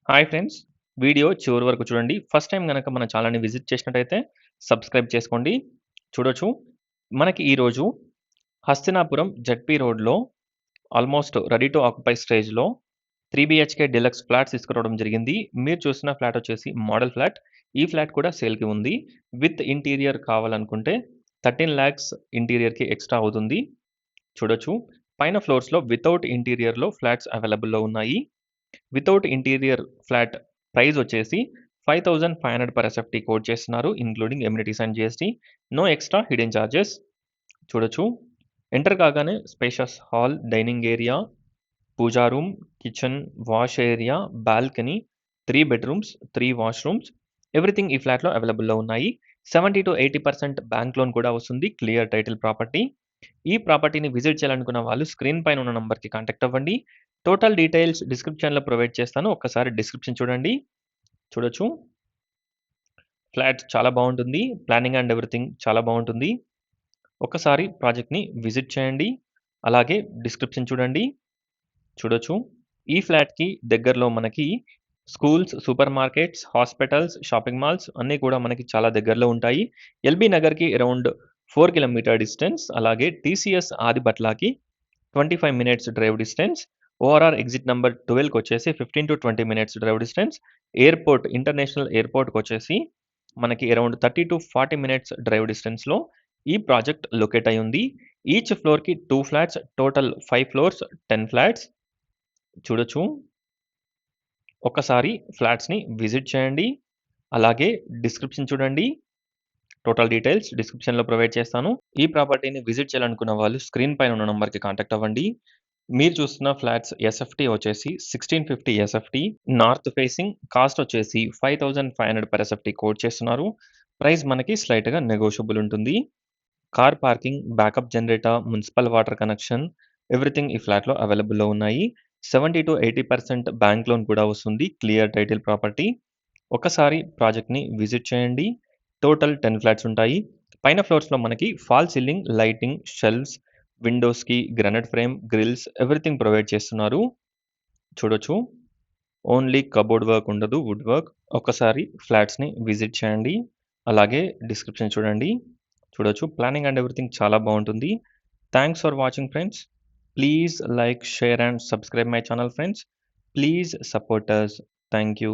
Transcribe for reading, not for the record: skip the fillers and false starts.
Hi friends. Video చివరి వరకు చూడండి. ఫస్ట్ టైమ్ గనక మన ఛానెల్‌ని విజిట్ చేసినట్టయితే సబ్స్క్రైబ్ చేసుకోండి. చూడొచ్చు. మనకి ఈరోజు హస్తినాపురం జెడ్పీ రోడ్‌లో ఆల్మోస్ట్ రెడీ టు ఆక్యుపై స్టేజ్‌లో 3 బీహెచ్‌కే డీలక్స్ ఫ్లాట్స్ తీసుకురావడం జరిగింది. మీరు చూసిన ఫ్లాట్ వచ్చేసి మోడల్ ఫ్లాట్. ఈ ఫ్లాట్ కూడా సేల్‌కి ఉంది. విత్ ఇంటీరియర్ కావాలనుకుంటే 13,00,000 ఇంటీరియర్‌కి ఎక్స్‌ట్రా అవుతుంది. చూడొచ్చు. పైన ఫ్లోర్స్‌లో వితౌట్ ఇంటీరియర్‌లో ఫ్లాట్స్ అవైలబుల్‌లో ఉన్నాయి. వితౌట్ ఇంటీరియర్ ఫ్లాట్ ప్రైస్ వచ్చేసి 5,500 పర్ ఎస్ఎఫ్టీ కోట్ చేస్తున్నారు. Including amenities and GST. No extra hidden charges. చూడొచ్చు. ఎంటర్ కాగానే spacious hall, dining area, puja room, kitchen, wash area, balcony, 3 bedrooms, 3 washrooms everything ఈ ఫ్లాట్‌లో అవైలబుల్‌లో ఉన్నాయి. 70-80% బ్యాంక్ లోన్ కూడా వస్తుంది. Clear title property. ఈ ప్రాపర్టీని విజిట్ చేయాలనుకున్న వాళ్ళు స్క్రీన్ పైన ఉన్న నంబర్‌కి కాంటాక్ట్ అవ్వండి. టోటల్ డీటెయిల్స్ డిస్క్రిప్షన్‌లో ప్రొవైడ్ చేస్తాను. ఒక్కసారి డిస్క్రిప్షన్ చూడండి. చూడొచ్చు. ఫ్లాట్ చాలా బావుంటుంది. ప్లానింగ్ అండ్ ఎవ్రీథింగ్ చాలా బావుంటుంది. ఒక్కసారి ప్రాజెక్ట్‌ని విజిట్ చేయండి. అలాగే డిస్క్రిప్షన్ చూడండి. చూడొచ్చు. ఈ ఫ్లాట్‌కి దగ్గరలో మనకి schools, supermarkets, hospitals, shopping malls అన్నీ కూడా మనకి చాలా దగ్గరలో ఉంటాయి. ఎల్బీ నగర్‌కి అరౌండ్ 4 కిలోమీటర్ డిస్టెన్స్. అలాగే టీసీఎస్ ఆదిబట్లకి 25 minutes drive distance. ORR exit number 12కి వచ్చేసి 15-20 minutes drive distance. Airport, international ఎయిర్‌పోర్ట్‌కొచ్చేసి మనకి అరౌండ్ 30-40 మినిట్స్ డ్రైవ్ డిస్టెన్స్‌లో ఈ ప్రాజెక్ట్ లొకేట్ అయ్యి ఉంది. ఈచ్ ఫ్లోర్‌కి 2 ఫ్లాట్స్, టోటల్ 5 ఫ్లోర్స్, 10 ఫ్లాట్స్. చూడొచ్చు. ఒక్కసారి ఫ్లాట్స్‌ని విజిట్ చేయండి. అలాగే డిస్క్రిప్షన్ చూడండి. టోటల్ డీటెయిల్స్ డిస్క్రిప్షన్‌లో ప్రొవైడ్ చేస్తాను. ఈ ప్రాపర్టీని విజిట్ చేయాలనుకున్న వాళ్ళు స్క్రీన్ పైన ఉన్న నంబర్‌కి కాంటాక్ట్ అవ్వండి. మీరు చూస్తున్న ఫ్లాట్స్ ఎస్ఎఫ్టీ వచ్చేసి 1650 ఎస్ఎఫ్టీ. North facing. కాస్ట్ వచ్చేసి 5,500 పర్ ఎస్ఎఫ్టీ కోట్ చేస్తున్నారు. ప్రైస్ మనకి స్లైట్‌గా నెగోషియబుల్ ఉంటుంది. Car parking, backup generator, municipal water connection everything ఈ ఫ్లాట్‌లో అవైలబుల్‌లో ఉన్నాయి. 70-80% బ్యాంక్ లోన్ కూడా వస్తుంది. Clear title property. ఒక్కసారి ప్రాజెక్ట్‌ని విజిట్ చేయండి. టోటల్ 10 ఫ్లాట్స్ ఉంటాయి. పైన ఫ్లోర్స్‌లో మనకి ఫాల్ సీలింగ్, లైటింగ్, షెల్వ్స్, విండోస్‌కి granite frame, grills everything provide చేస్తున్నారు. చూడొచ్చు. ఓన్లీ కబోర్డ్ వర్క్ ఉండదు, వుడ్ వర్క్. ఒక్కసారి ఫ్లాట్స్‌ని విజిట్ చేయండి. అలాగే డిస్క్రిప్షన్ చూడండి. చూడొచ్చు. ప్లానింగ్ అండ్ ఎవ్రీథింగ్ చాలా బావుంటుంది. Thanks for watching friends. Please like, share and subscribe my channel friends. Please support us. Thank you.